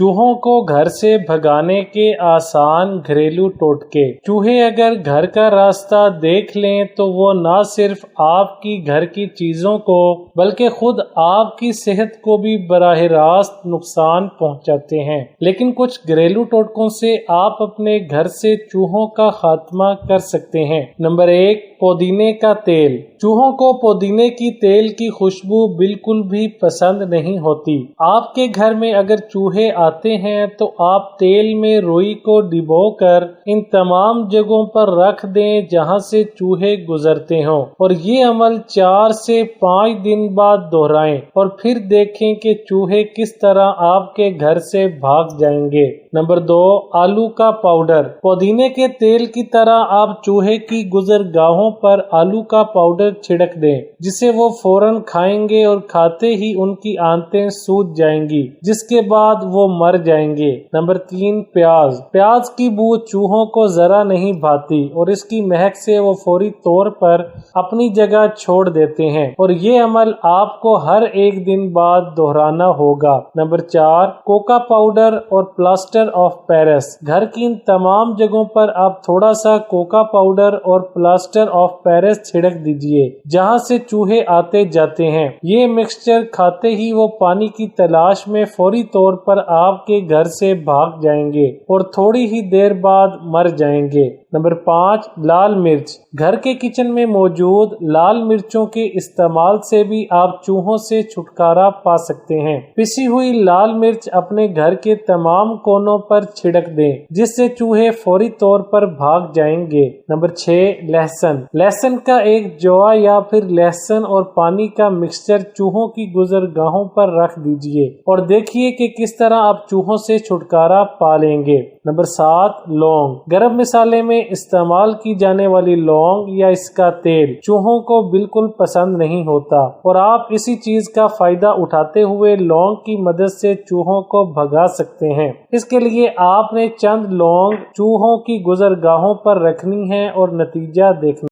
चूहों को घर से भगाने के आसान घरेलू टोटके। चूहे अगर घर का रास्ता देख लें तो वो न सिर्फ आपकी घर की चीजों को बल्कि खुद आपकी सेहत को भी बराह रास्त नुकसान पहुंचाते हैं। लेकिन कुछ घरेलू टोटकों से आप अपने घर से चूहों का खात्मा कर सकते हैं। नंबर 1, पुदीने का तेल। चूहों को पुदीने की तेल की खुशबू बिल्कुल भी पसंद नहीं होती। आपके घर में अगर चूहे आते हैं तो आप तेल में रुई को डिबोकर इन तमाम जगहों पर रख दें जहां से चूहे गुजरते हों, और ये अमल 4 से 5 दिन बाद दोहराएं और फिर देखें कि चूहे किस तरह आपके घर से भाग जाएंगे। नंबर 2, आलू का पाउडर। पुदीने के तेल की तरह आप चूहे की गुजरगाहों पर आलू का पाउडर छिड़क दें, जिसे वो फौरन खाएंगे और खाते ही उनकी आंतें सूज जाएंगी, जिसके बाद वो मर जाएंगे। नंबर 3, प्याज। प्याज की बू चूहों को जरा नहीं भाती और इसकी महक से वो फौरी तौर पर अपनी जगह छोड़ देते हैं, और ये अमल आपको हर 1 दिन बाद दोहराना होगा। नंबर 4, कोका पाउडर और प्लास्टर ऑफ पेरिस। घर की इन तमाम जगहों पर आप थोड़ा सा कोका पाउडर और प्लास्टर ऑफ पेरिस छिड़क दीजिए जहां से चूहे आते जाते हैं। ये मिक्सचर खाते ही वो पानी की तलाश में फौरी तौर पर आपके घर से भाग जाएंगे और थोड़ी ही देर बाद मर जाएंगे। नंबर 5, लाल मिर्च। घर के किचन में मौजूद लाल मिर्चों के इस्तेमाल से भी आप चूहों से छुटकारा पा सकते हैं। पिसी हुई लाल मिर्च अपने घर के तमाम कोनों पर छिड़क दें, जिससे चूहे फौरी तौर पर भाग जाएंगे। नंबर 6, लहसुन। लहसुन का एक जवा या फिर लहसुन और पानी का मिक्सचर चूहों की गुजरगाहों पर रख दीजिए और देखिए कि किस तरह आप चूहों से छुटकारा पा लेंगे। नंबर 7, लौंग। गरम मसाले में इस्तेमाल की जाने वाली लौंग या इसका तेल चूहों को बिल्कुल पसंद नहीं होता, और आप इसी चीज का फायदा उठाते हुए लौंग की मदद से चूहों को भगा सकते हैं। इसके लिए आपने चंद लौंग चूहों की गुजरगाहों पर रखनी है और नतीजा देखना।